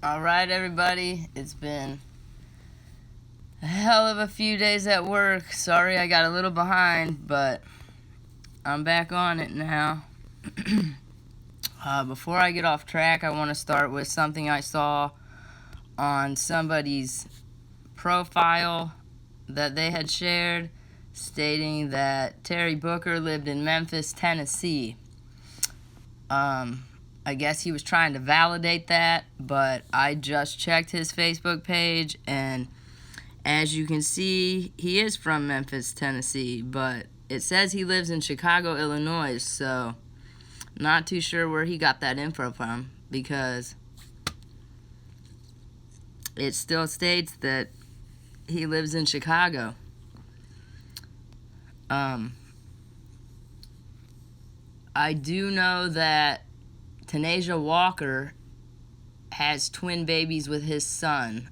Alright, everybody, it's been a hell of a few days at work. Sorry I got a little behind, but I'm back on it now. Before I get off track, I want to start with something I saw on somebody's profile that they had shared, stating that Terry Booker lived in Memphis, Tennessee. I guess he was trying to validate that, but I just checked his Facebook page, and as you can see, he is from Memphis, Tennessee, but it says he lives in Chicago, Illinois, so not too sure where he got that info from, because it still states that he lives in Chicago. I do know that Tanasia Walker has twin babies with his son.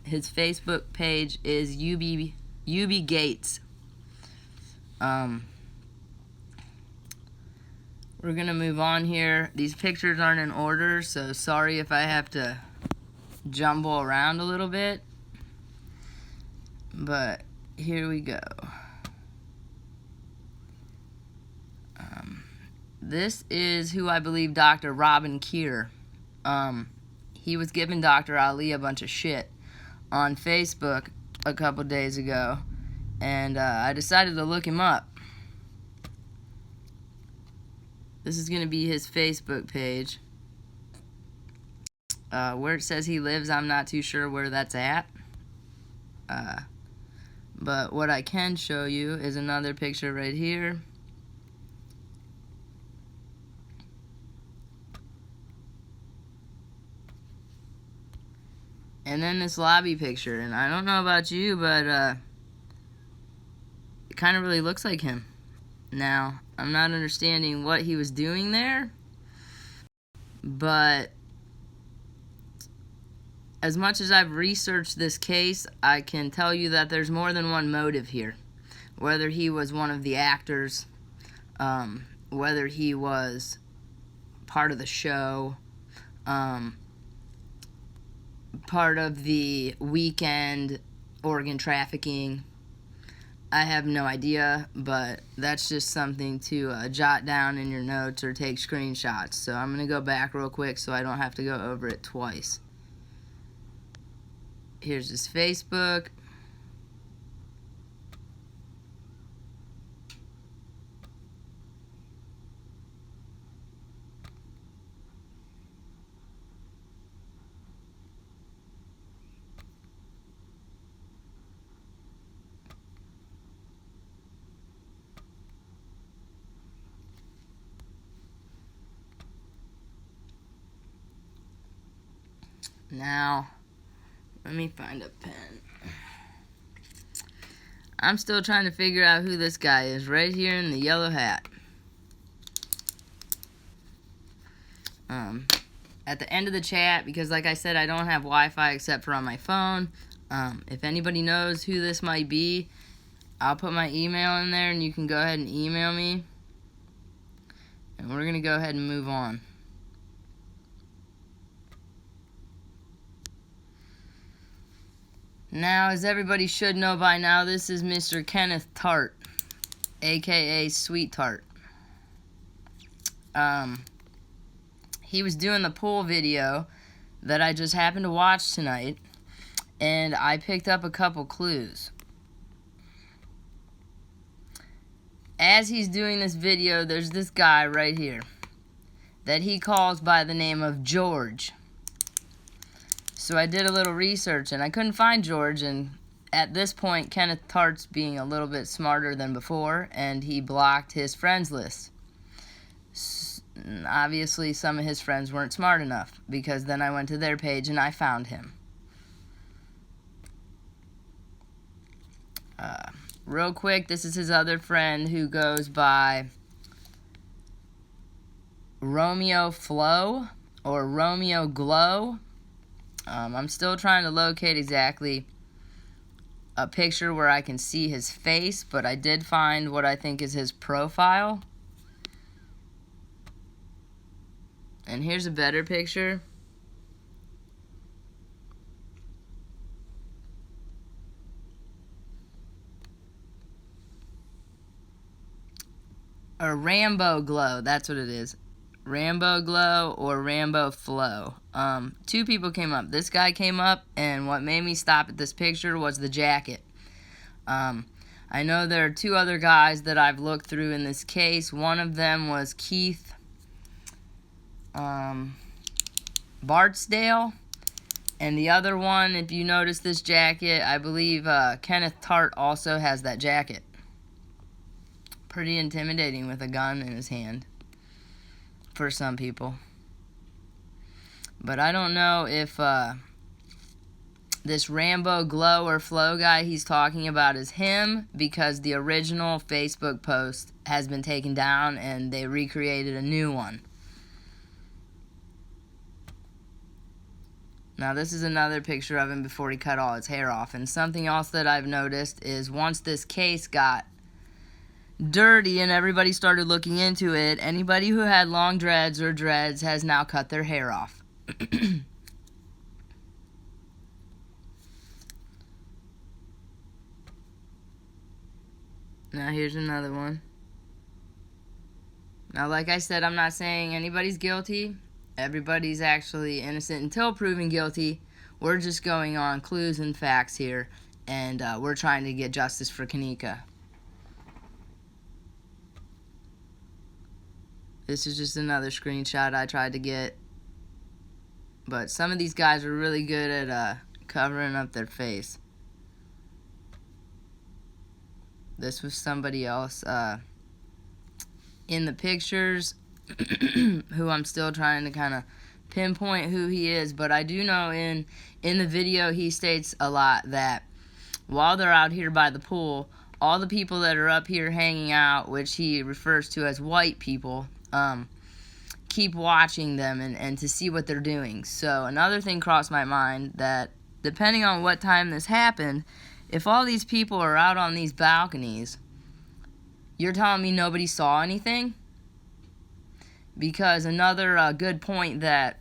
His Facebook page is UB Gates. We're gonna move on here. These pictures aren't in order, so sorry if I have to jumble around a little bit. But here we go. This is who I believe Dr. Robin Keir. He was giving Dr. Ali a bunch of shit on Facebook a couple days ago, and I decided to look him up. This is going to be his Facebook page. Where it says he lives, I'm not too sure where that's at. But what I can show you is another picture right here. And then this lobby picture. And I don't know about you, but it kind of really looks like him. Now, I'm not understanding what he was doing there, but as much as I've researched this case, I can tell you that there's more than one motive here. Whether he was one of the actors, whether he was part of the show, part of the weekend organ trafficking, I have no idea, but that's just something to jot down in your notes or take screenshots. So I'm going to go back real quick so I don't have to go over it twice. Here's his Facebook. Now, let me find a pen. I'm still trying to figure out who this guy is right here in the yellow hat. At the end of the chat, because like I said, I don't have Wi-Fi except for on my phone. If anybody knows who this might be, I'll put my email in there and you can go ahead and email me. And we're going to go ahead and move on. Now, as everybody should know by now, this is Mr. Kenneth Tart, aka Sweet Tart. He was doing the pool video that I just happened to watch tonight, and I picked up a couple clues. As he's doing this video, there's this guy right here that he calls by the name of George. So I did a little research, and I couldn't find George, and at this point, Kenneth Tart's being a little bit smarter than before, and he blocked his friends list. Obviously, some of his friends weren't smart enough, because then I went to their page and I found him. Real quick, this is his other friend who goes by Romeo Flow or Romeo Glow. I'm still trying to locate exactly a picture where I can see his face, but I did find what I think is his profile. And here's a better picture. or Rambo Glow, that's what it is. Rambo Glow or Rambo Flow. Two people came up. This guy came up, and what made me stop at this picture was the jacket. I know there are two other guys that I've looked through in this case. One of them was Keith Bartsdale, and the other one, if you notice this jacket, I believe Kenneth Tart also has that jacket. Pretty intimidating with a gun in his hand for some people. But I don't know if this Rambo Glow or Flow guy he's talking about is him, because the original Facebook post has been taken down and they recreated a new one. Now this is another picture of him before he cut all his hair off. And something else that I've noticed is once this case got dirty and everybody started looking into it, anybody who had long dreads or dreads has now cut their hair off. Now here's another one. Now like I said, I'm not saying anybody's guilty. Everybody's actually innocent until proven guilty. We're just going on clues and facts here, and we're trying to get justice for Kenneka. This is just another screenshot I tried to get. But some of these guys are really good at covering up their face. This was somebody else in the pictures who I'm still trying to kind of pinpoint who he is. But I do know in the video he states a lot that while they're out here by the pool, all the people that are up here hanging out, which he refers to as white people, keep watching them and to see what they're doing. So another thing crossed my mind, that depending on what time this happened, if all these people are out on these balconies, you're telling me nobody saw anything? Because another good point that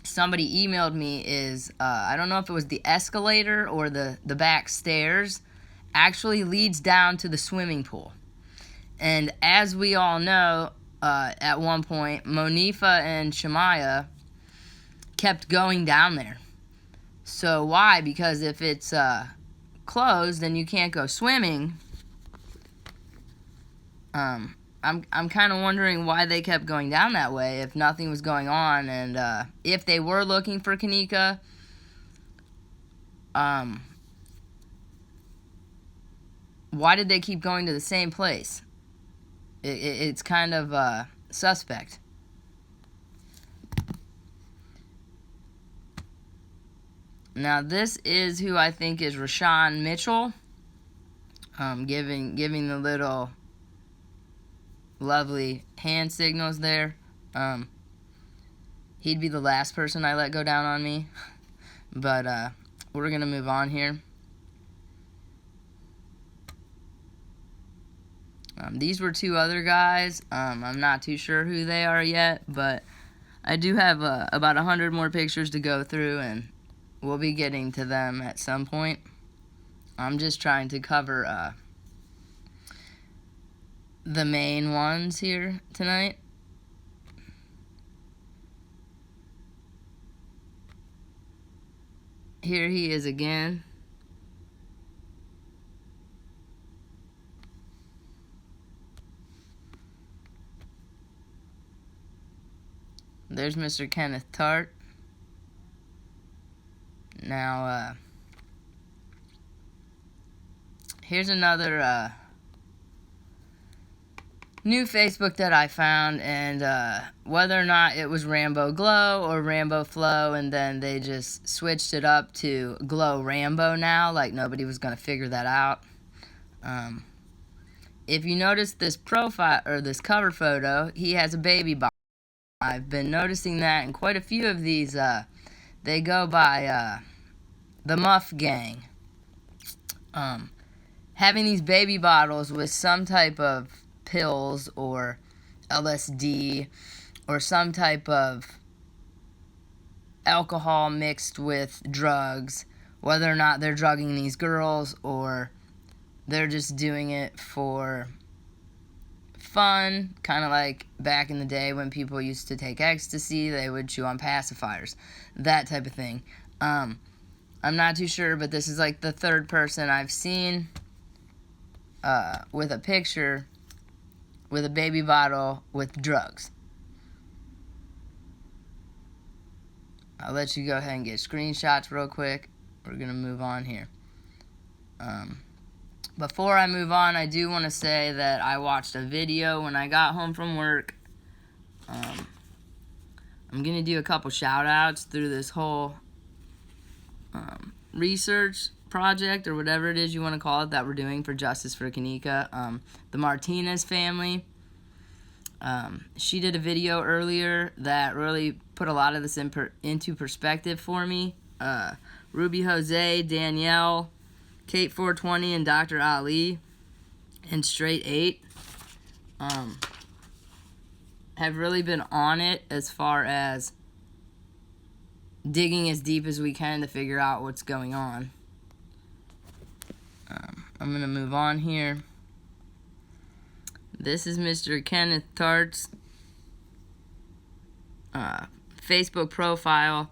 somebody emailed me is, I don't know if it was the escalator or the back stairs, actually leads down to the swimming pool. And as we all know, at one point, Monifa and Shemaya kept going down there. So why? Because if it's closed and you can't go swimming, I'm kind of wondering why they kept going down that way if nothing was going on, and if they were looking for Kenneka, why did they keep going to the same place? It's kind of suspect. Now this is who I think is Rashawn Mitchell, giving the little lovely hand signals there. He'd be the last person I let go down on me. But we're gonna move on here. These were two other guys. I'm not too sure who they are yet, but I do have about 100 more pictures to go through, and we'll be getting to them at some point. I'm just trying to cover the main ones here tonight. Here he is again. There's Mr. Kenneth Tart. Now, here's another new Facebook that I found, and whether or not it was Rambo Glow or Rambo Flow, and then they just switched it up to Glow Rambo now, like nobody was going to figure that out. If you notice this profile, or this cover photo, he has a baby bottle. I've been noticing that in quite a few of these. They go by the Muff Gang. Having these baby bottles with some type of pills or LSD or some type of alcohol mixed with drugs, whether or not they're drugging these girls or they're just doing it for fun, kind of like back in the day when people used to take ecstasy, they would chew on pacifiers, that type of thing. I'm not too sure, but this is like the third person I've seen with a picture with a baby bottle with drugs. I'll let you go ahead and get screenshots real quick. We're going to move on here. Before I move on, I do want to say that I watched a video when I got home from work. I'm going to do a couple shout outs through this whole research project, or whatever it is you want to call it, that we're doing for Justice for Kanika. The Martinez family. She did a video earlier that really put a lot of this into perspective for me. Ruby Jose, Danielle, Kate 420, and Dr. Ali, and Straight 8 have really been on it as far as digging as deep as we can to figure out what's going on. I'm going to move on here. This is Mr. Kenneth Tart's Facebook profile.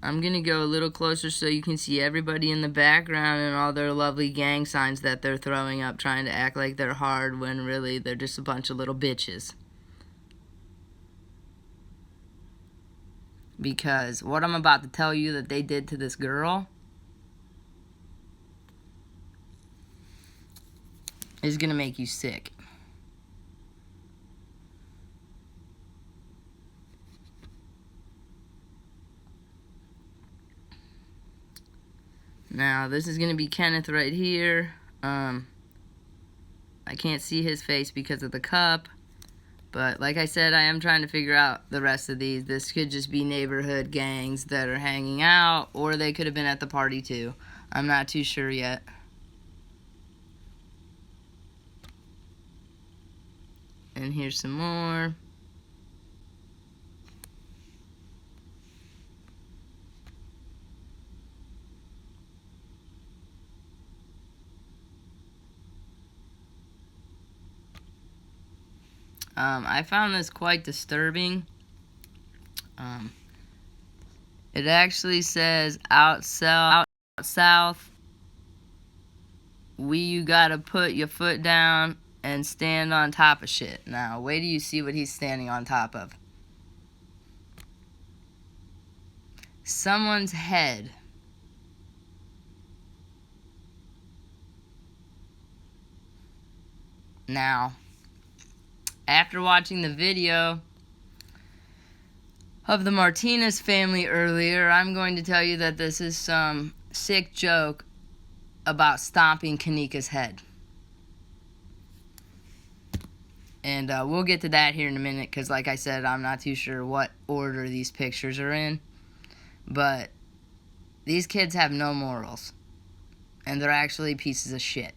I'm going to go a little closer so you can see everybody in the background and all their lovely gang signs that they're throwing up, trying to act like they're hard when really they're just a bunch of little bitches. Because what I'm about to tell you that they did to this girl is going to make you sick. Now, this is going to be Kenneth right here. I can't see his face because of the cup. But like I said, I am trying to figure out the rest of these. This could just be neighborhood gangs that are hanging out, or they could have been at the party too. I'm not too sure yet. And here's some more. I found this quite disturbing. It actually says out south, you gotta put your foot down and stand on top of shit. Now, wait till you see what he's standing on top of. Someone's head. Now, after watching the video of the Martinez family earlier, I'm going to tell you that this is some sick joke about stomping Kanika's head. And we'll get to that here in a minute, because like I said, I'm not too sure what order these pictures are in. But these kids have no morals. And they're actually pieces of shit.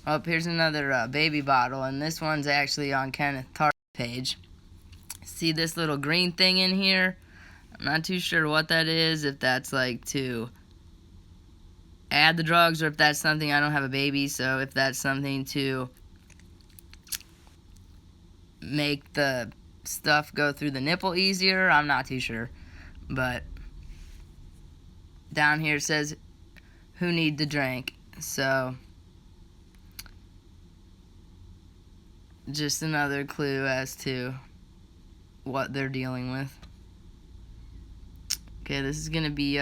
Oh, here's another baby bottle, and this one's actually on Kenneth Tart's page. See this little green thing in here? I'm not too sure what that is, if that's like to add the drugs, or if that's something, I don't have a baby, so if that's something to make the stuff go through the nipple easier, I'm not too sure. But down here it says, who need the drink? So just another clue as to what they're dealing with. Okay, this is going to be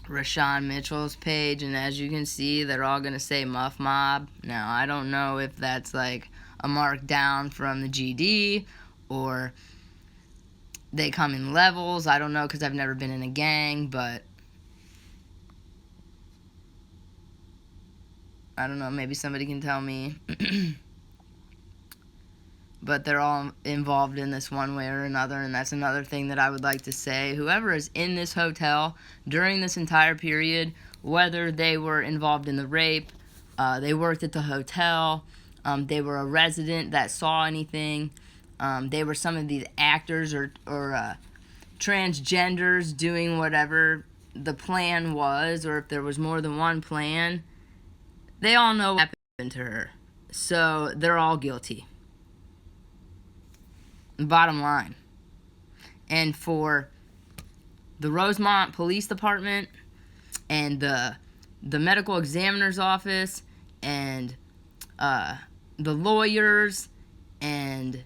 Rashawn Mitchell's page, and as you can see, they're all going to say Muff Mob. Now, I don't know if that's like a mark down from the GD, or they come in levels. I don't know, because I've never been in a gang, but I don't know, maybe somebody can tell me. But they're all involved in this one way or another, and that's another thing that I would like to say. Whoever is in this hotel during this entire period, whether they were involved in the rape, they worked at the hotel, they were a resident that saw anything, they were some of these actors or transgenders doing whatever the plan was, or if there was more than one plan, they all know what happened to her. So they're all guilty. Bottom line. And for the Rosemont Police Department and the medical examiner's office and the lawyers and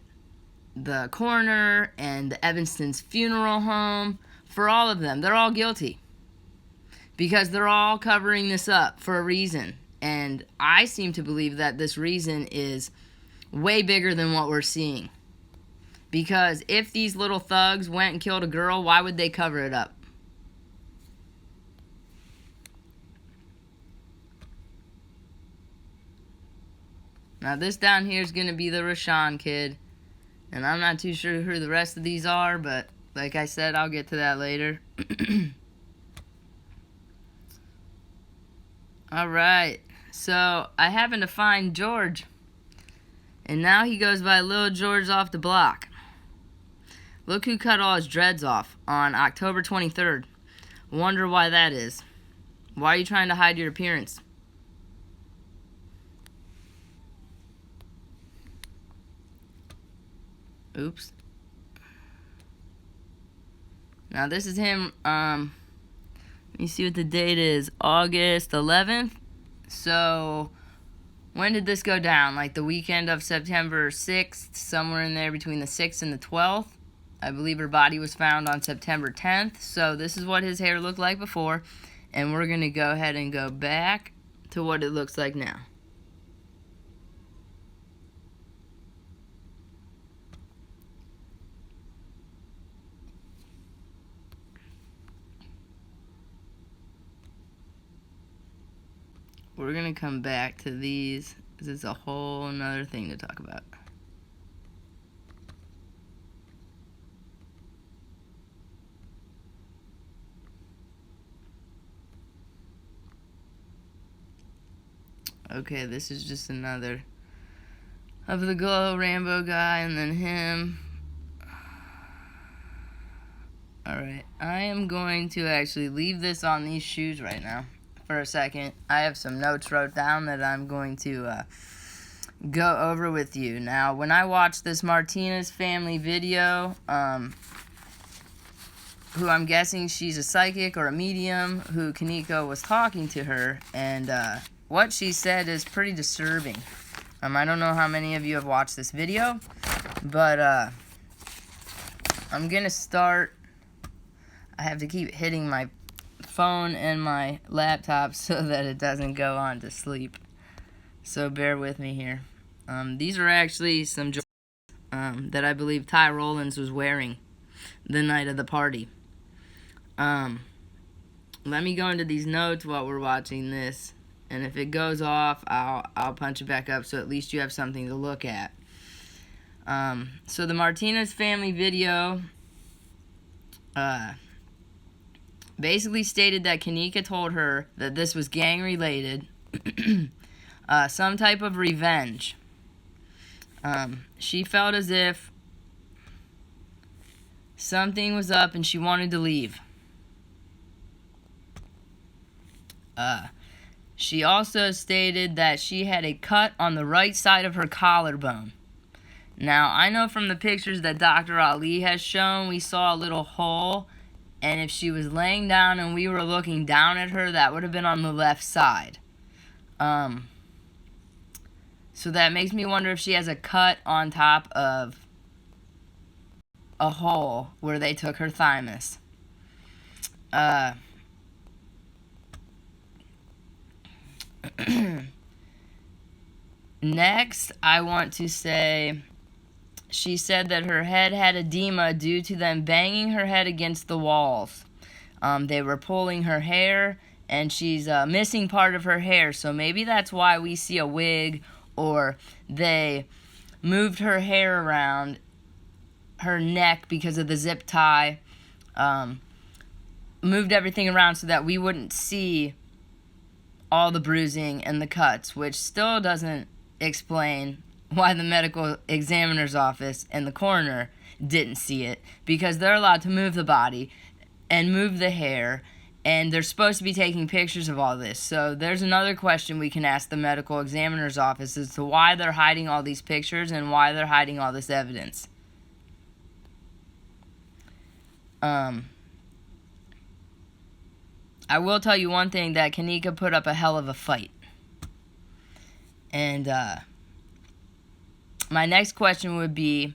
the coroner and the Evanston's funeral home, for all of them, they're all guilty. Because they're all covering this up for a reason. And I seem to believe that this reason is way bigger than what we're seeing. Because if these little thugs went and killed a girl, why would they cover it up? Now this down here is going to be the Rashawn kid. And I'm not too sure who the rest of these are, but like I said, I'll get to that later. Alright, so I happened to find George. And now he goes by Lil George off the block. Look who cut all his dreads off on October 23rd. Wonder why that is. Why are you trying to hide your appearance? Oops. Now this is him, let me see what the date is. August 11th. So, when did this go down? Like the weekend of September 6th, somewhere in there between the 6th and the 12th. I believe her body was found on September 10th. So this is what his hair looked like before. And we're going to go ahead and go back to what it looks like now. We're going to come back to these. This is a whole nother thing to talk about. Okay, this is just another of the Glow Rambo guy, and then him. Alright, I am going to actually leave this on these shoes right now for a second. I have some notes wrote down that I'm going to go over with you. Now, when I watched this Martinez family video, who I'm guessing she's a psychic or a medium, who Kaniko was talking to her, and what she said is pretty disturbing. I don't know how many of you have watched this video, but I'm gonna start. I have to keep hitting my phone and my laptop so that it doesn't go on to sleep. So bear with me here. These are actually some that I believe Ty Rollins was wearing the night of the party. Let me go into these notes while we're watching this. And if it goes off, I'll punch it back up so at least you have something to look at. So the Martinez family video basically stated that Kanika told her that this was gang-related, some type of revenge. She felt as if something was up and she wanted to leave. She also stated that she had a cut on the right side of her collarbone. Now, I know from the pictures that Dr. Ali has shown, we saw a little hole, and if she was laying down and we were looking down at her, that would have been on the left side. So that makes me wonder if she has a cut on top of a hole where they took her thymus. Next, I want to say she said that her head had edema due to them banging her head against the walls. They were pulling her hair, and she's missing part of her hair, so maybe that's why we see a wig, or they moved her hair around her neck because of the zip tie, moved everything around so that we wouldn't see all the bruising and the cuts, which still doesn't explain why the medical examiner's office and the coroner didn't see it, because they're allowed to move the body and move the hair And they're supposed to be taking pictures of all this. So there's another question we can ask the medical examiner's office as to why they're hiding all these pictures and why they're hiding all this evidence. I will tell you one thing, that Kenneka put up a hell of a fight. And my next question would be,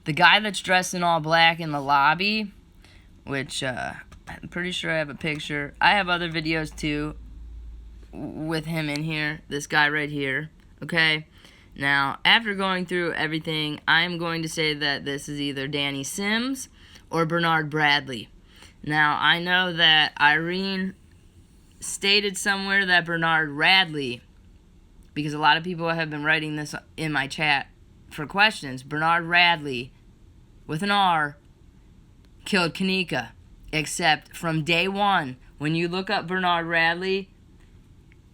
the guy that's dressed in all black in the lobby, which I'm pretty sure I have a picture. I have other videos too with him in here. This guy right here. Okay? Now, after going through everything, I'm going to say that this is either Danny Sims or Bernard Bradley. Now, I know that Irene stated somewhere that Bernard Radley, because a lot of people have been writing this in my chat for questions, Bernard Radley, with an R, killed Kenneka. Except from day one, when you look up Bernard Radley,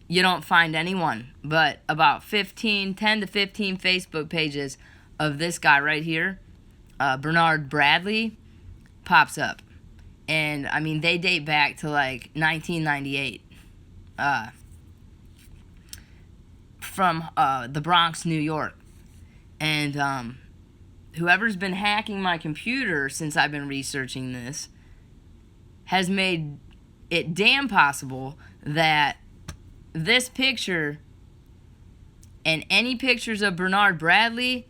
you don't find anyone. But about 10 to 15 Facebook pages of this guy right here, Bernard Bradley, pops up. And, I mean, they date back to, like, 1998. From the Bronx, New York. And whoever's been hacking my computer since I've been researching this has made it damn possible that this picture and any pictures of Bernard Bradley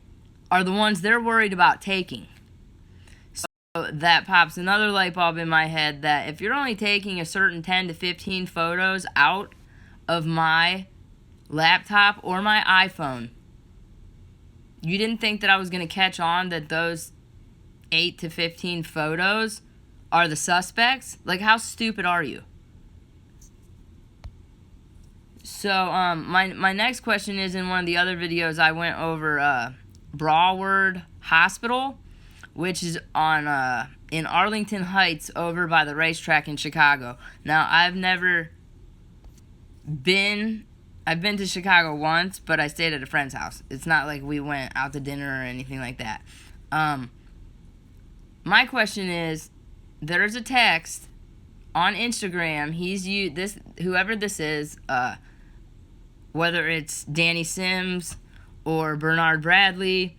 are the ones they're worried about taking. So that pops another light bulb in my head that if you're only taking a certain 10 to 15 photos out of my laptop or my iPhone, you didn't think that I was going to catch on that those 8 to 15 photos are the suspects? Like, how stupid are you? So, my next question is, in one of the other videos, I went over Broward Hospital, which is on in Arlington Heights over by the racetrack in Chicago. Now, I've been to Chicago once, but I stayed at a friend's house. It's not like we went out to dinner or anything like that. My question is, there's a text on Instagram. Whoever this is, whether it's Danny Sims or Bernard Bradley,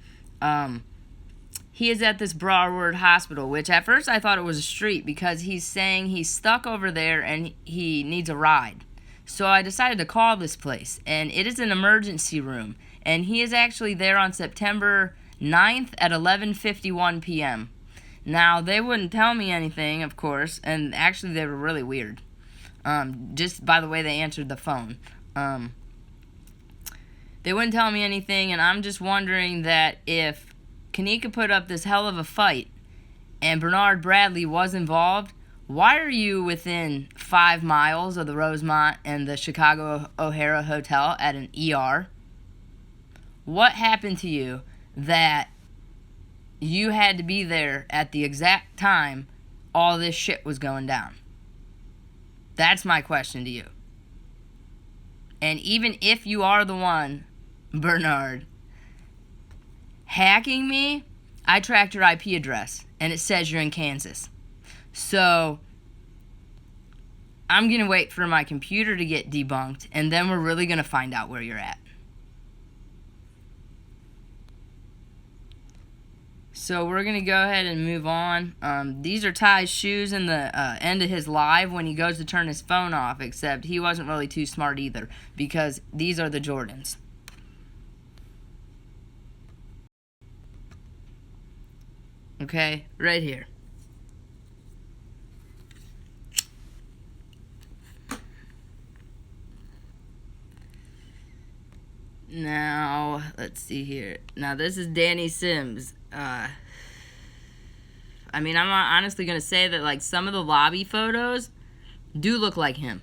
he is at this Broward Hospital, which at first I thought it was a street because he's saying he's stuck over there and he needs a ride. So I decided to call this place, and it is an emergency room, and he is actually there on September 9th at 11:51 p.m. Now, they wouldn't tell me anything, of course, and actually they were really weird, just by the way they answered the phone. They wouldn't tell me anything, and I'm just wondering that if Kenneka put up this hell of a fight and Bernard Bradley was involved, why are you within 5 miles of the Rosemont and the Chicago O'Hara Hotel at an ER? What happened to you that you had to be there at the exact time all this shit was going down? That's my question to you. And even if you are the one, Bernard, hacking me, I tracked your IP address, and it says you're in Kansas. So, I'm going to wait for my computer to get debunked, and then we're really going to find out where you're at. So we're going to go ahead and move on. These are Ty's shoes in the end of his live when he goes to turn his phone off, except he wasn't really too smart either, because these are the Jordans. Okay, right here. Now, let's see here. Now, this is Danny Sims. I mean, I'm honestly going to say that, like, some of the lobby photos do look like him,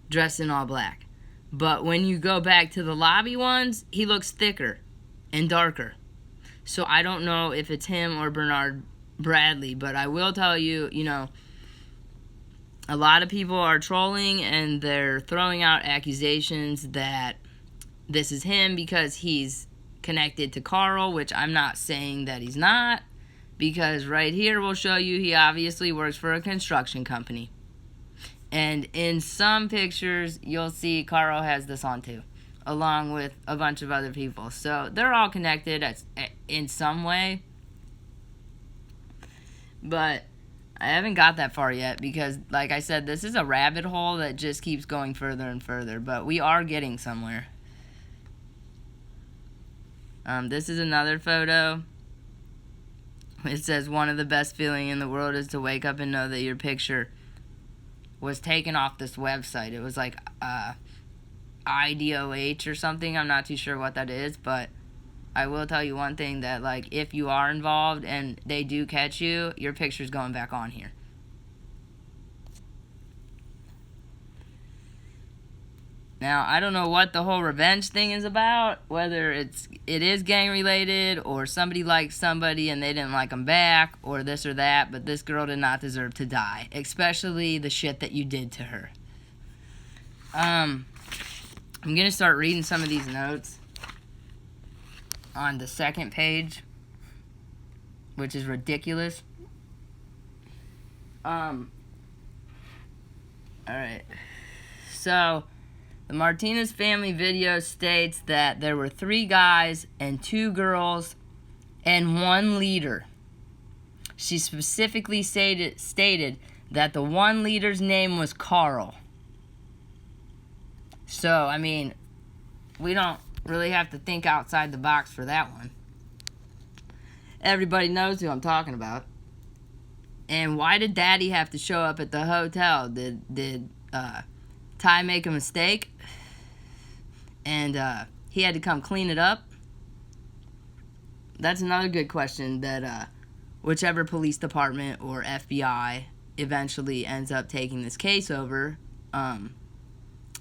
dressed in all black. But when you go back to the lobby ones, he looks thicker and darker. So I don't know if it's him or Bernard Bradley, but I will tell you, you know, a lot of people are trolling and they're throwing out accusations that this is him because he's connected to Carl, which I'm not saying that he's not, because right here will show you he obviously works for a construction company. And in some pictures, you'll see Carl has this on too, along with a bunch of other people. So they're all connected in some way. But I haven't got that far yet because, like I said, this is a rabbit hole that just keeps going further and further. But we are getting somewhere. This is another photo. It says, one of the best feelings in the world is to wake up and know that your picture was taken off this website. It was like IDOH or something. I'm not too sure what that is, but I will tell you one thing, that like if you are involved and they do catch you, your picture's going back on here. Now, I don't know what the whole revenge thing is about, whether it is gang related or somebody liked somebody and they didn't like them back or this or that, but this girl did not deserve to die, especially the shit that you did to her. I'm going to start reading some of these notes on the second page, which is ridiculous. Alright. So, the Martinez family video states that there were 3 guys and 2 girls and 1 leader. She specifically stated that the 1 leader's name was Carl. So, I mean, we don't really have to think outside the box for that one. Everybody knows who I'm talking about. And why did Daddy have to show up at the hotel? Did Ty make a mistake and he had to come clean it up? That's another good question that whichever police department or FBI eventually ends up taking this case over.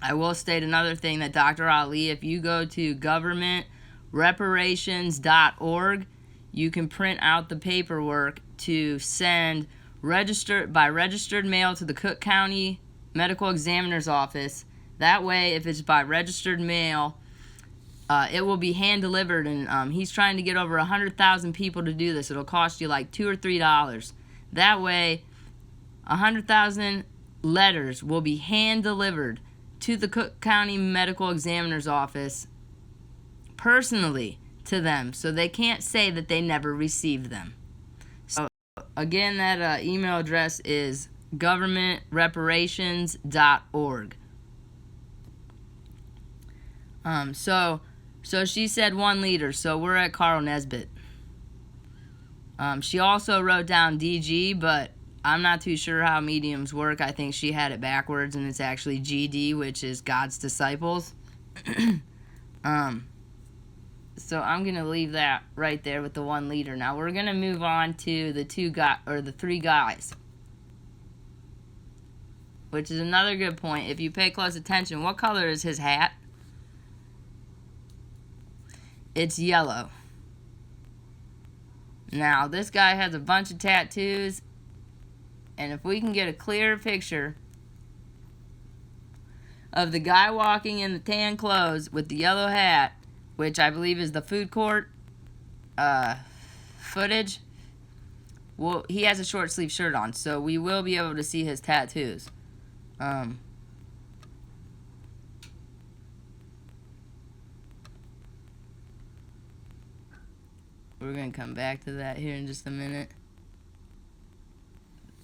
I will state another thing, that Dr. Ali, if you go to governmentreparations.org, you can print out the paperwork to send by registered mail to the Cook County Medical Examiner's Office. That way, if it's by registered mail, it will be hand-delivered, and he's trying to get over 100,000 people to do this. It'll cost you like $2 or $3. That way, 100,000 letters will be hand-delivered to the Cook County Medical Examiner's Office personally to them, so they can't say that they never received them. So, again, that email address is governmentreparations.org. So she said 1 leader, so we're at Carl Nesbitt. She also wrote down DG, but I'm not too sure how mediums work. I think she had it backwards, and it's actually GD, which is God's disciples. So I'm going to leave that right there with the 1 leader. Now we're going to move on to the 3 guys, which is another good point. If you pay close attention, what color is his hat? It's yellow. Now, this guy has a bunch of tattoos, and if we can get a clear picture of the guy walking in the tan clothes with the yellow hat, which I believe is the food court footage, well, he has a short sleeve shirt on, so we will be able to see his tattoos. We're going to come back to that here in just a minute.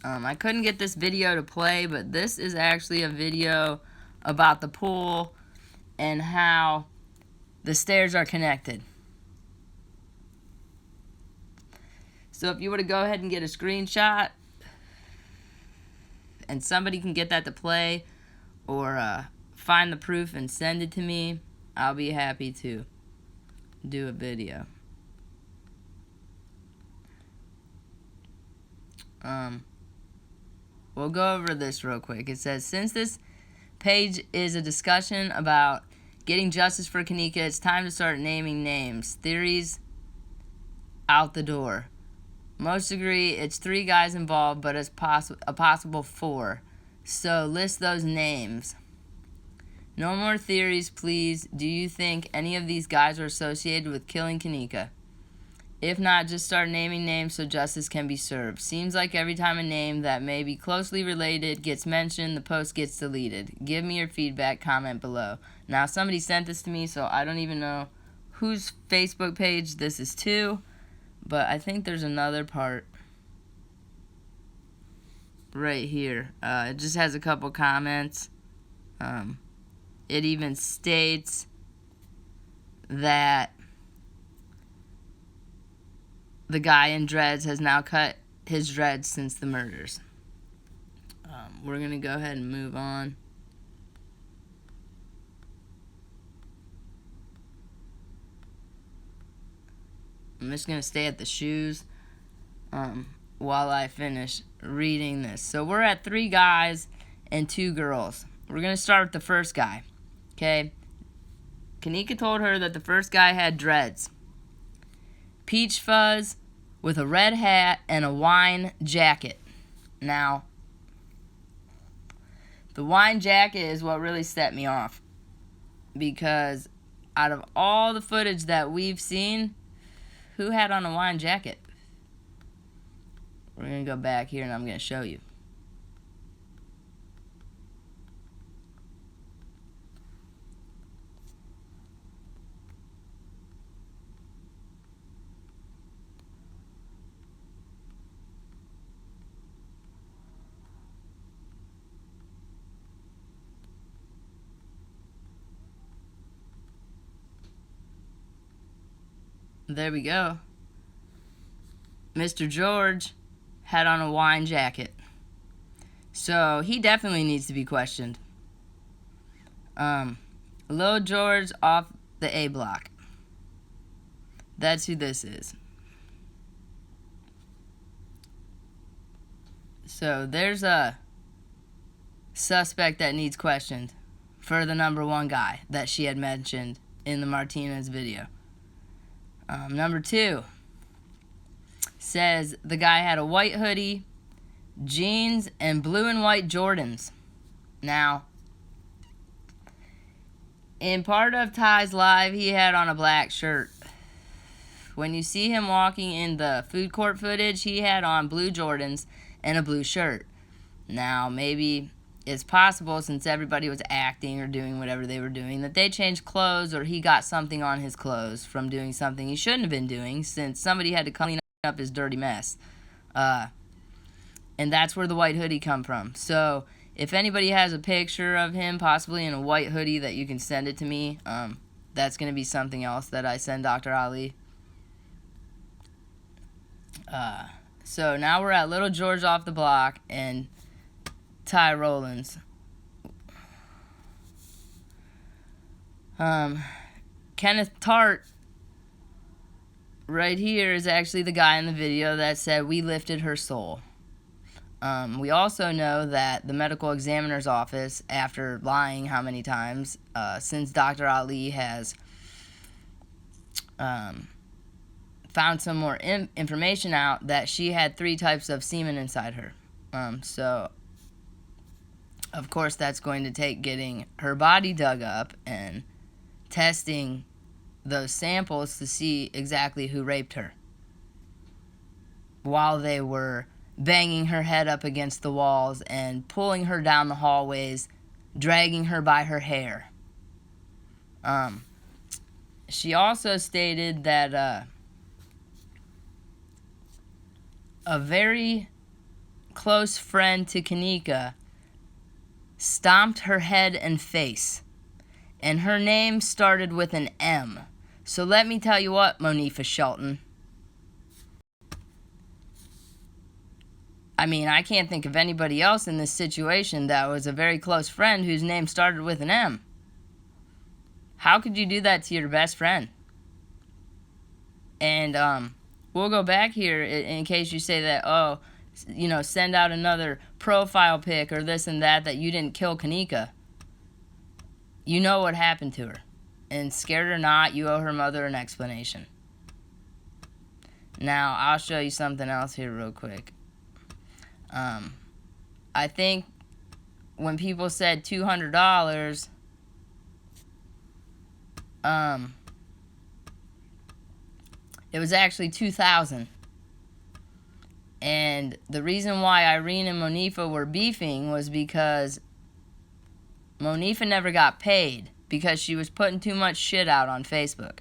I couldn't get this video to play, but this is actually a video about the pool and how the stairs are connected. So if you were to go ahead and get a screenshot and somebody can get that to play, or find the proof and send it to me, I'll be happy to do a video. We'll go over this real quick. It says, since this page is a discussion about getting justice for Kenneka, it's time to start naming names. Theories out the door. Most agree it's 3 guys involved, but it's a possible 4. So list those names. No more theories, please. Do you think any of these guys are associated with killing Kenneka? If not, just start naming names so justice can be served. Seems like every time a name that may be closely related gets mentioned, the post gets deleted. Give me your feedback, comment below. Now, somebody sent this to me, so I don't even know whose Facebook page this is to, but I think there's another part right here. It just has a couple comments. It even states that the guy in dreads has now cut his dreads since the murders. We're going to go ahead and move on. I'm just going to stay at the shoes while I finish reading this. So we're at 3 guys and 2 girls. We're going to start with the first guy. Okay? Kenneka told her that the first guy had dreads. Peach fuzz with a red hat and a wine jacket. Now, the wine jacket is what really set me off, because out of all the footage that we've seen, who had on a wine jacket? We're going to go back here and I'm going to show you. There we go. Mr. George had on a wine jacket. So he definitely needs to be questioned. Lil George off the A block. That's who this is. So there's a suspect that needs questioned for the number 1 guy that she had mentioned in the Martinez video. Number 2 says the guy had a white hoodie, jeans, and blue and white Jordans. Now, in part of Ty's live, he had on a black shirt. When you see him walking in the food court footage, he had on blue Jordans and a blue shirt. Now, maybe it's possible, since everybody was acting or doing whatever they were doing, that they changed clothes, or he got something on his clothes from doing something he shouldn't have been doing, since somebody had to clean up his dirty mess. And that's where the white hoodie come from. So if anybody has a picture of him possibly in a white hoodie that you can send it to me, that's going to be something else that I send Dr. Ali. So now we're at Little George off the block and Ty Rollins. Kenneth Tart right here is actually the guy in the video that said we lifted her soul. We also know that the medical examiner's office, after lying how many times, since Dr. Ali has found some more information out, that she had 3 types of semen inside her. So of course that's going to take getting her body dug up and testing those samples to see exactly who raped her while they were banging her head up against the walls and pulling her down the hallways, dragging her by her hair. She also stated that a very close friend to Kenneka stomped her head and face, and her name started with an M. So let me tell you what, Monifa Shelton. I mean, I can't think of anybody else in this situation that was a very close friend whose name started with an M. How could you do that to your best friend? And we'll go back here in case you say that, oh, you know, send out another profile pic or this and that you didn't kill Kenneka. You know what happened to her. And scared or not, you owe her mother an explanation. Now, I'll show you something else here real quick. I think when people said $200, It was actually 2,000. And the reason why Irene and Monifah were beefing was because Monifah never got paid because she was putting too much shit out on Facebook.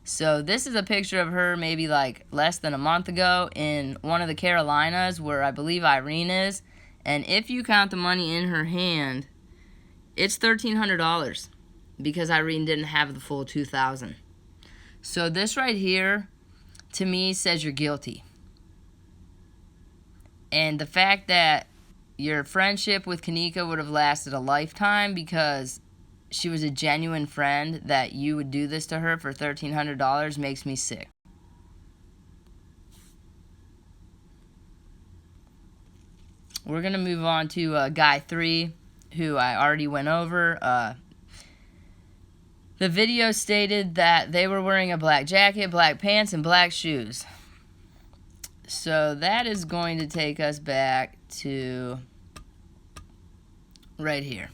So this is a picture of her maybe like less than a month ago in one of the Carolinas where I believe Irene is. And if you count the money in her hand, it's $1,300 because Irene didn't have the full 2,000. So this right here, to me, says you're guilty. And the fact that your friendship with Kenneka would have lasted a lifetime because she was a genuine friend, that you would do this to her for $1,300 makes me sick. We're going to move on to guy 3, who I already went over. The video stated that they were wearing a black jacket, black pants, and black shoes. So that is going to take us back to right here.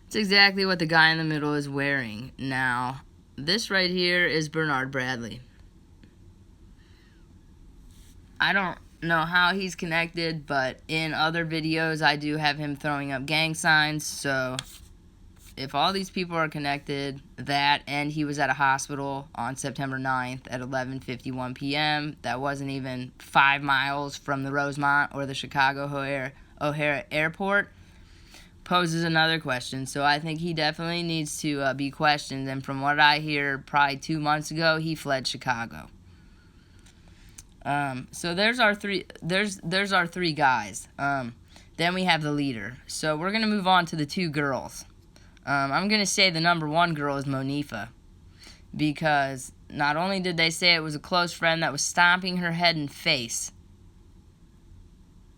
It's exactly what the guy in the middle is wearing. Now, this right here is Bernard Bradley. I don't know how he's connected, but in other videos I do have him throwing up gang signs. So if all these people are connected, that, and he was at a hospital on September 9th at 11:51 p.m. That wasn't even 5 miles from the Rosemont or the Chicago O'Hare Airport, poses another question. So I think he definitely needs to be questioned. And from what I hear, probably 2 months ago, he fled Chicago. So there's our three. There's our 3 guys. Then we have the leader. So we're gonna move on to the 2 girls. I'm going to say the number 1 girl is Monifah, because not only did they say it was a close friend that was stomping her head and face,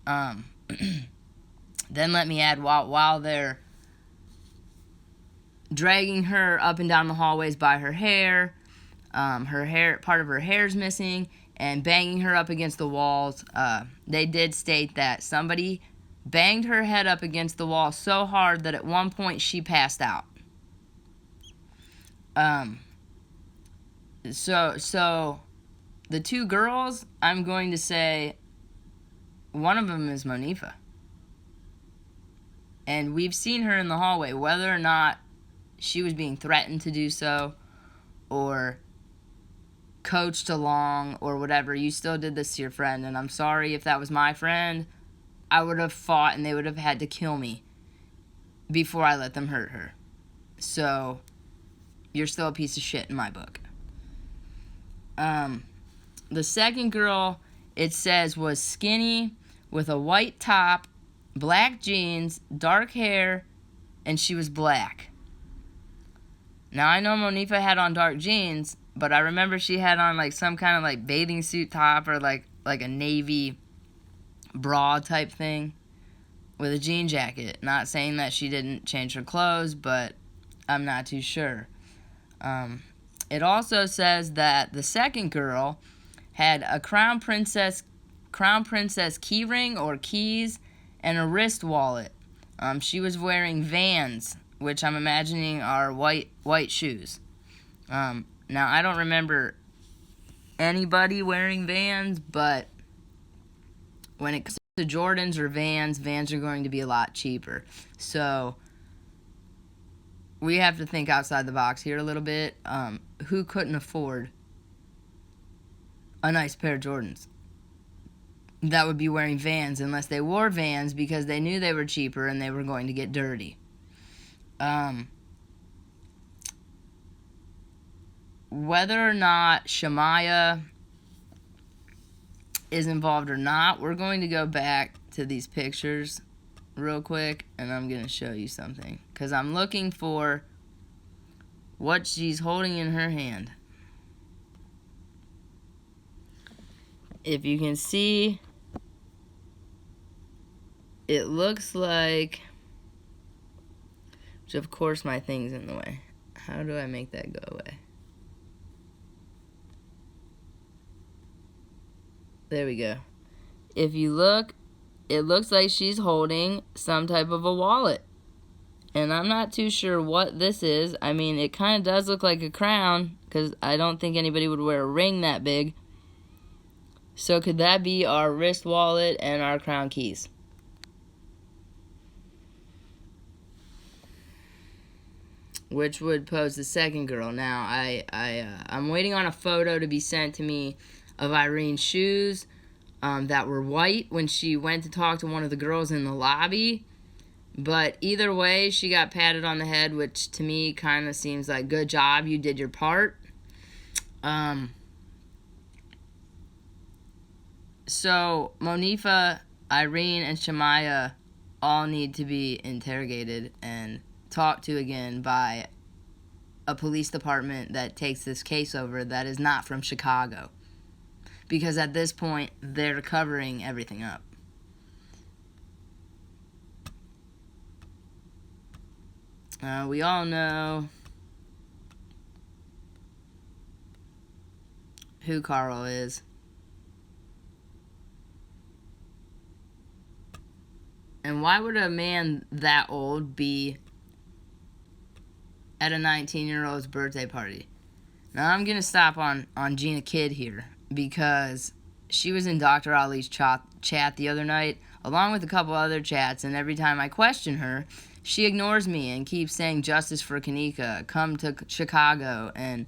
then let me add, while they're dragging her up and down the hallways by her hair, part of her hair's missing, and banging her up against the walls, they did state that somebody banged her head up against the wall so hard that at one point she passed out. So the 2 girls, I'm going to say one of them is Monifah. And we've seen her in the hallway, whether or not she was being threatened to do so or coached along or whatever. You still did this to your friend, and I'm sorry if that was my friend. I would have fought and they would have had to kill me before I let them hurt her. So, you're still a piece of shit in my book. The second girl, it says, was skinny with a white top, black jeans, dark hair, and she was black. Now, I know Monifah had on dark jeans, but I remember she had on like some kind of like bathing suit top or like a navy bra type thing with a jean jacket. Not saying that she didn't change her clothes, but I'm not too sure. It also says that the second girl had a crown princess key ring or keys and a wrist wallet. She was wearing Vans, which I'm imagining are white shoes. Now I don't remember anybody wearing Vans, but when it comes to Jordans or Vans, Vans are going to be a lot cheaper. So we have to think outside the box here a little bit. Who couldn't afford a nice pair of Jordans? That would be wearing Vans, unless they wore Vans because they knew they were cheaper and they were going to get dirty. Whether or not Shamaya is involved or not, we're going to go back to these pictures real quick and I'm going to show you something, because I'm looking for what she's holding in her hand. If you can see, it looks like, which of course my thing's in the way. How do I make that go away? There we go. If you look, it looks like she's holding some type of a wallet. And I'm not too sure what this is. I mean, it kind of does look like a crown, because I don't think anybody would wear a ring that big. So could that be our wrist wallet and our crown keys? Which would pose the second girl. Now, I'm waiting on a photo to be sent to me of Irene's shoes that were white when she went to talk to one of the girls in the lobby. But either way, she got patted on the head, which to me kind of seems like, good job, you did your part. So Monifa, Irene, and Shamaya all need to be interrogated and talked to again by a police department that takes this case over that is not from Chicago. Because at this point, they're covering everything up. We all know who Carl is. And why would a man that old be at a 19-year-old's birthday party? Now, I'm going to stop on Gina Kidd here because she was in Dr. Ali's chat the other night, along with a couple other chats, and every time I question her, she ignores me and keeps saying justice for Kenneka, come to Chicago and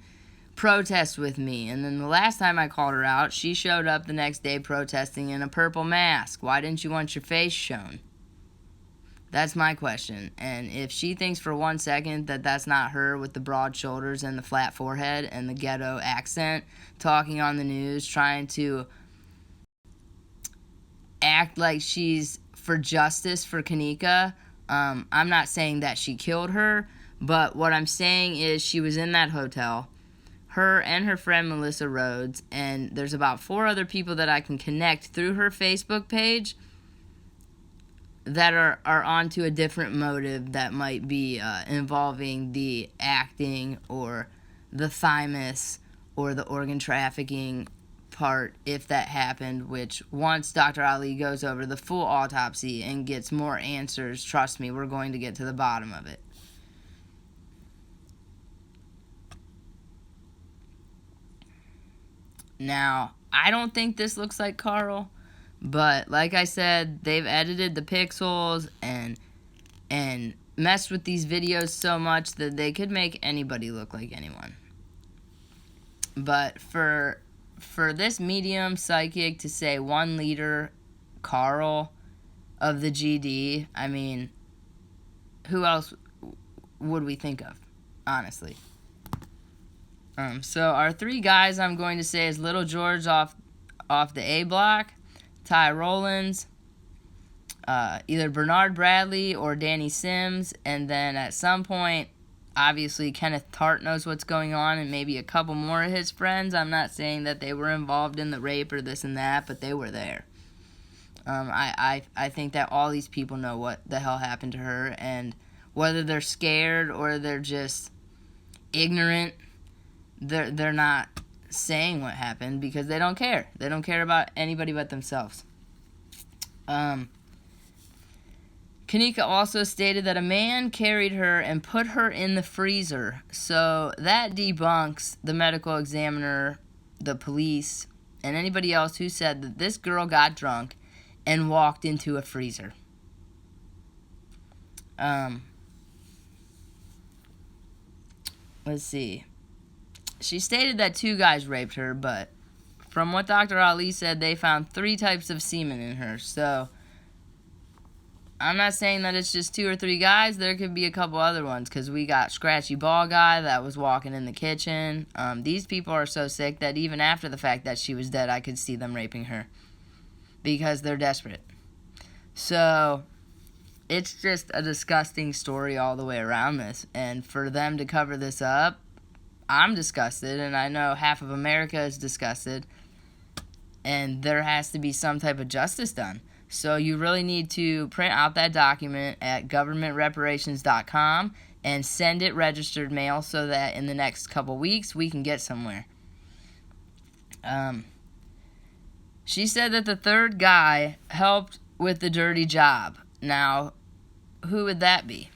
protest with me. And then the last time I called her out, she showed up the next day protesting in a purple mask. Why didn't you want your face shown? That's my question. And if she thinks for 1 second that that's not her with the broad shoulders and the flat forehead and the ghetto accent, talking on the news, trying to act like she's for justice for Kenneka, I'm not saying that she killed her, but what I'm saying is she was in that hotel, her and her friend Melissa Rhodes, and there's about 4 other people that I can connect through her Facebook page that are onto a different motive that might be involving the acting or the thymus or the organ trafficking part, if that happened, which once Dr. Ali goes over the full autopsy and gets more answers, trust me, we're going to get to the bottom of it. Now, I don't think this looks like Carl, but like I said, they've edited the pixels and messed with these videos so much that they could make anybody look like anyone. But for this medium psychic to say 1 liter Carl of the GD, I mean, who else would we think of, honestly? So our 3 guys I'm going to say is Little George off the A block, Ty Rollins, either Bernard Bradley or Danny Sims, and then at some point, obviously Kenneth Tart knows what's going on, and maybe a couple more of his friends. I'm not saying that they were involved in the rape or this and that, but they were there. I think that all these people know what the hell happened to her, and whether they're scared or they're just ignorant, they're not saying what happened because they don't care. They don't care about anybody but themselves. Kenneka also stated that a man carried her and put her in the freezer. So that debunks the medical examiner, the police, and anybody else who said that this girl got drunk and walked into a freezer. Let's see. She stated that 2 guys raped her, but from what Dr. Ali said, they found 3 types of semen in her. So I'm not saying that it's just 2 or 3 guys. There could be a couple other ones, because we got Scratchy Ball Guy that was walking in the kitchen. These people are so sick that even after the fact that she was dead, I could see them raping her because they're desperate. So it's just a disgusting story all the way around this. And for them to cover this up, I'm disgusted, and I know half of America is disgusted, and there has to be some type of justice done. So you really need to print out that document at governmentreparations.com and send it registered mail so that in the next couple weeks we can get somewhere. She said that the 3rd guy helped with the dirty job. Now, who would that be?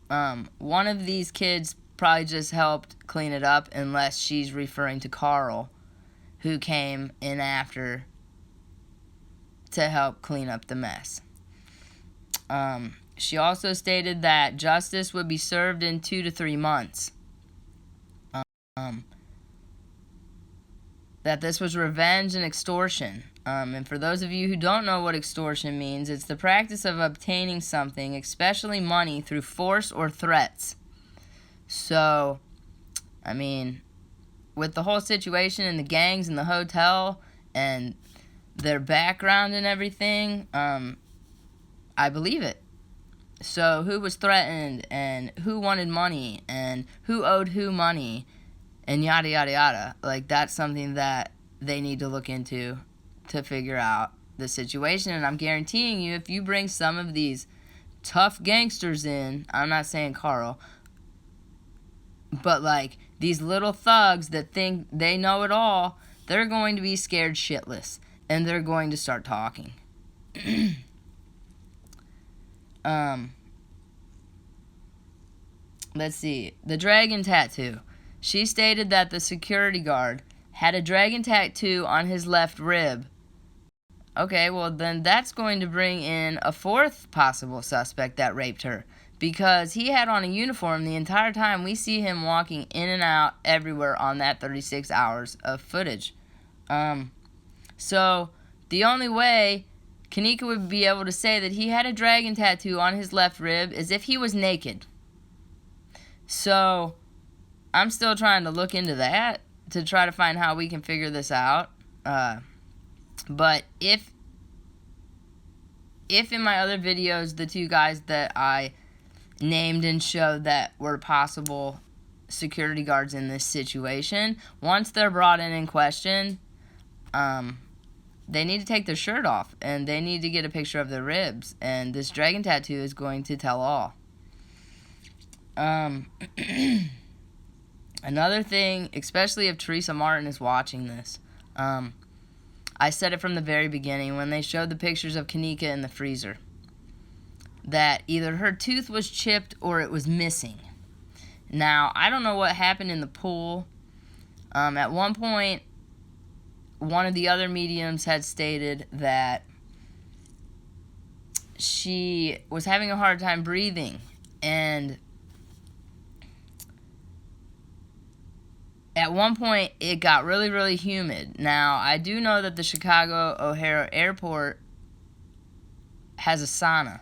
One of these kids probably just helped clean it up, unless she's referring to Carl, who came in after to help clean up the mess. She also stated that justice would be served in 2 to 3 months. That this was revenge and extortion. And for those of you who don't know what extortion means, it's the practice of obtaining something, especially money, through force or threats. So, I mean, with the whole situation and the gangs in the hotel and their background and everything, I believe it. So who was threatened and who wanted money and who owed who money and yada yada yada. Like, that's something that they need to look into to figure out the situation. And I'm guaranteeing you, if you bring some of these tough gangsters in, I'm not saying Carl, but like these little thugs that think they know it all, they're going to be scared shitless and they're going to start talking. Let's see. The dragon tattoo. She stated that the security guard had a dragon tattoo on his left rib. Okay, well then that's going to bring in a fourth possible suspect that raped her, because he had on a uniform the entire time. We see him walking in and out everywhere on that 36 hours of footage. So the only way Kenneka would be able to say that he had a dragon tattoo on his left rib is if he was naked. So I'm still trying to look into that to try to find how we can figure this out. But if in my other videos, the two guys that I named and showed that were possible security guards in this situation, once they're brought in question, they need to take their shirt off and they need to get a picture of their ribs, and this dragon tattoo is going to tell all. Another thing, especially if Teresa Martin is watching this, I said it from the very beginning when they showed the pictures of Kenneka in the freezer, that either her tooth was chipped or it was missing. Now, I don't know what happened in the pool. At one point, one of the other mediums had stated that she was having a hard time breathing, and at one point, it got really, really humid. Now, I do know that the Chicago O'Hare Airport has a sauna.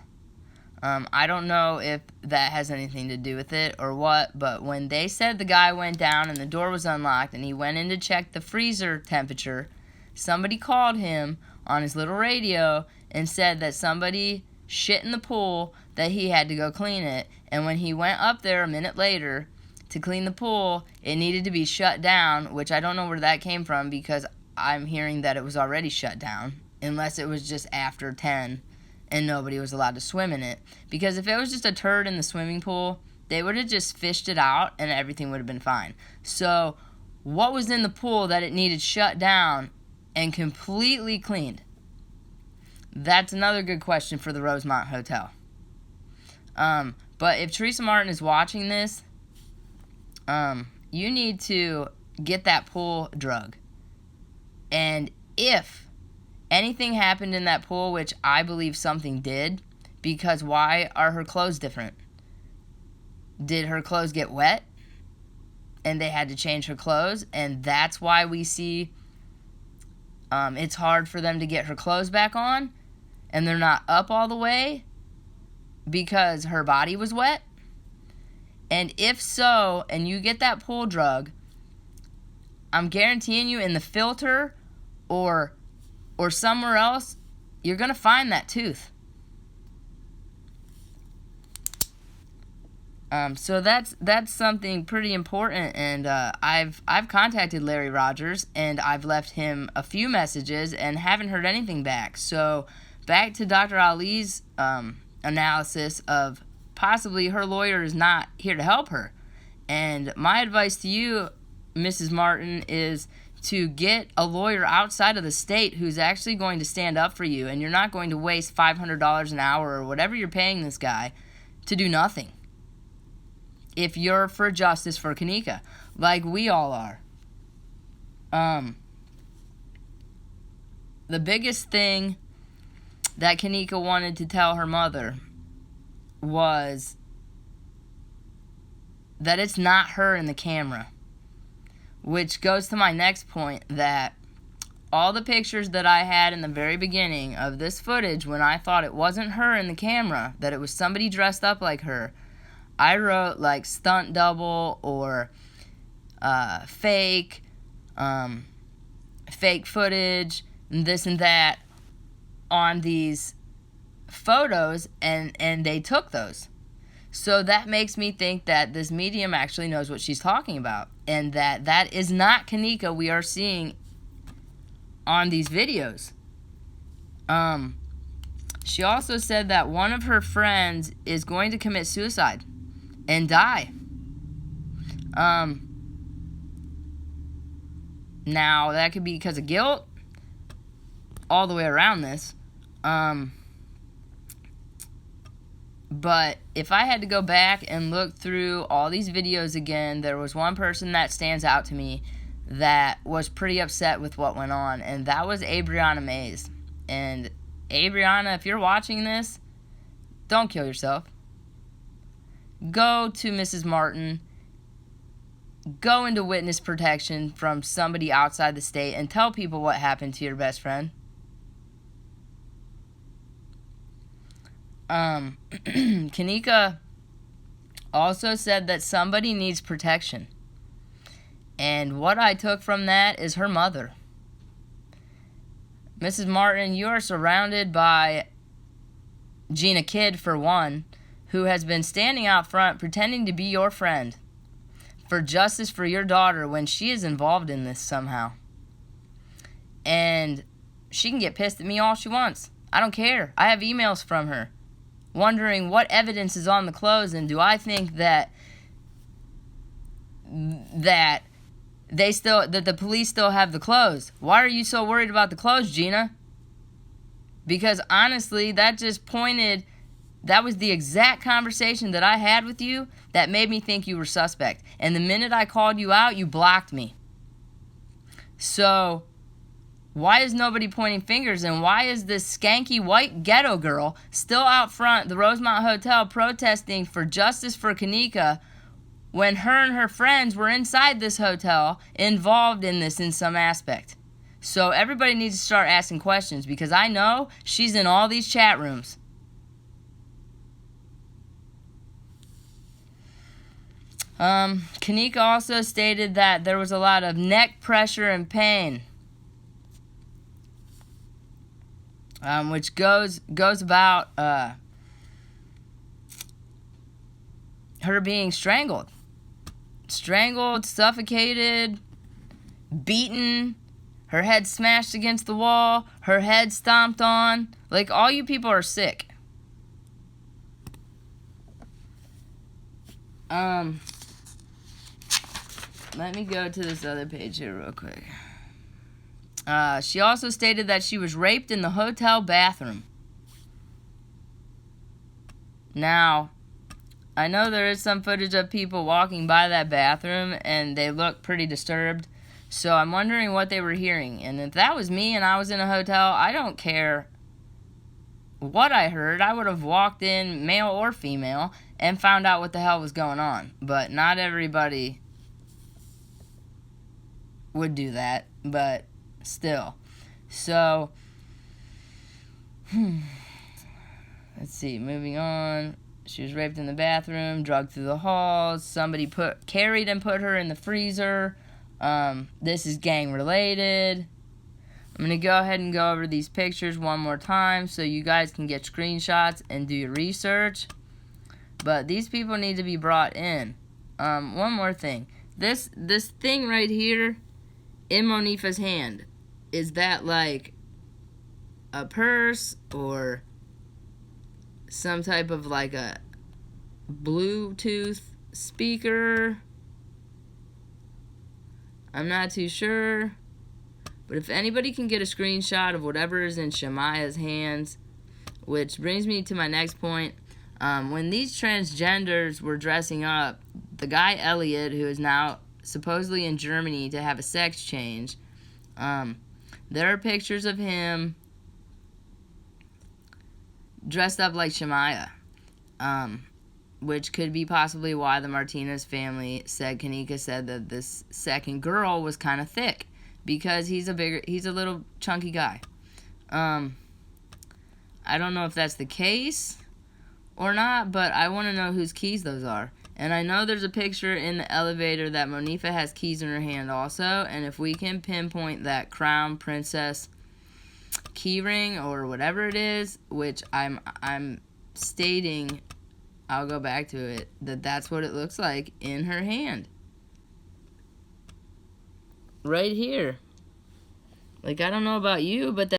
I don't know if that has anything to do with it or what, but when they said the guy went down and the door was unlocked and he went in to check the freezer temperature, somebody called him on his little radio and said that somebody shit in the pool, that he had to go clean it. And when he went up there a minute later to clean the pool, it needed to be shut down, which I don't know where that came from, because I'm hearing that it was already shut down, unless it was just after 10 and nobody was allowed to swim in it. Because if it was just a turd in the swimming pool, they would have just fished it out and everything would have been fine. So what was in the pool that it needed shut down and completely cleaned? That's another good question for the Rosemont Hotel. But if Teresa Martin is watching this, you need to get that pool drug. And if anything happened in that pool, which I believe something did, because why are her clothes different? Did her clothes get wet and they had to change her clothes, and that's why we see it's hard for them to get her clothes back on and they're not up all the way because her body was wet? And if so, and you get that pool drug, I'm guaranteeing you in the filter or somewhere else, you're going to find that tooth. So that's something pretty important, and I've contacted Larry Rogers, and I've left him a few messages and haven't heard anything back. So back to Dr. Ali's analysis of possibly her lawyer is not here to help her. And my advice to you, Mrs. Martin, is to get a lawyer outside of the state who's actually going to stand up for you, and you're not going to waste $500 an hour or whatever you're paying this guy to do nothing. If you're for justice for Kenneka, like we all are. The biggest thing that Kanika wanted to tell her mother was that it's not her in the camera. Which goes to my next point, that all the pictures that I had in the very beginning of this footage, when I thought it wasn't her in the camera, that it was somebody dressed up like her, I wrote like stunt double or fake footage, and this and that on these photos, and they took those. So that makes me think that this medium actually knows what she's talking about, and that is not Kanika we are seeing on these videos. She also said that one of her friends is going to commit suicide and die. Now, that could be because of guilt all the way around this. But if I had to go back and look through all these videos again, there was one person that stands out to me that was pretty upset with what went on, and that was Abriana Mays. And Abriana, if you're watching this, don't kill yourself. Go to Mrs. Martin. Go into witness protection from somebody outside the state and tell people what happened to your best friend. Kanika also said that somebody needs protection. And what I took from that is her mother. Mrs. Martin, you are surrounded by Gina Kidd, for one, who has been standing out front pretending to be your friend for justice for your daughter when she is involved in this somehow. And she can get pissed at me all she wants. I don't care. I have emails from her wondering what evidence is on the clothes, and do I think that the police still have the clothes. Why are you so worried about the clothes, Gina? Because honestly, that was the exact conversation that I had with you that made me think you were suspect. And the minute I called you out, you blocked me. So why is nobody pointing fingers, and why is this skanky white ghetto girl still out front the Rosemont Hotel protesting for justice for Kanika when her and her friends were inside this hotel involved in this in some aspect? So everybody needs to start asking questions, because I know she's in all these chat rooms. Kanika also stated that there was a lot of neck pressure and pain, which goes about her being strangled, suffocated, beaten, her head smashed against the wall, her head stomped on. Like, all you people are sick. Let me go to this other page here real quick. She also stated that she was raped in the hotel bathroom. Now, I know there is some footage of people walking by that bathroom, and they look pretty disturbed. So I'm wondering what they were hearing. And if that was me and I was in a hotel, I don't care what I heard. I would have walked in, male or female, and found out what the hell was going on. But not everybody would do that, but still. So, let's see, moving on. She was raped in the bathroom, drugged through the halls. Somebody carried and put her in the freezer. This is gang related. I'm going to go ahead and go over these pictures one more time so you guys can get screenshots and do your research. But these people need to be brought in. One more thing. This thing right here in Monifa's hand, is that like a purse or some type of like a Bluetooth speaker? I'm not too sure. But if anybody can get a screenshot of whatever is in Shamaya's hands, which brings me to my next point. When these transgenders were dressing up, the guy Elliot, who is now supposedly in Germany to have a sex change, there are pictures of him dressed up like Shemaya. Which could be possibly why the Martinez family said, Kanika said that this second girl was kind of thick, because he's a little chunky guy. I don't know if that's the case or not, but I want to know whose keys those are. And I know there's a picture in the elevator that Monifa has keys in her hand also, and if we can pinpoint that crown princess key ring or whatever it is, which I'm stating, I'll go back to it, that's what it looks like in her hand. Right here. Like, I don't know about you, but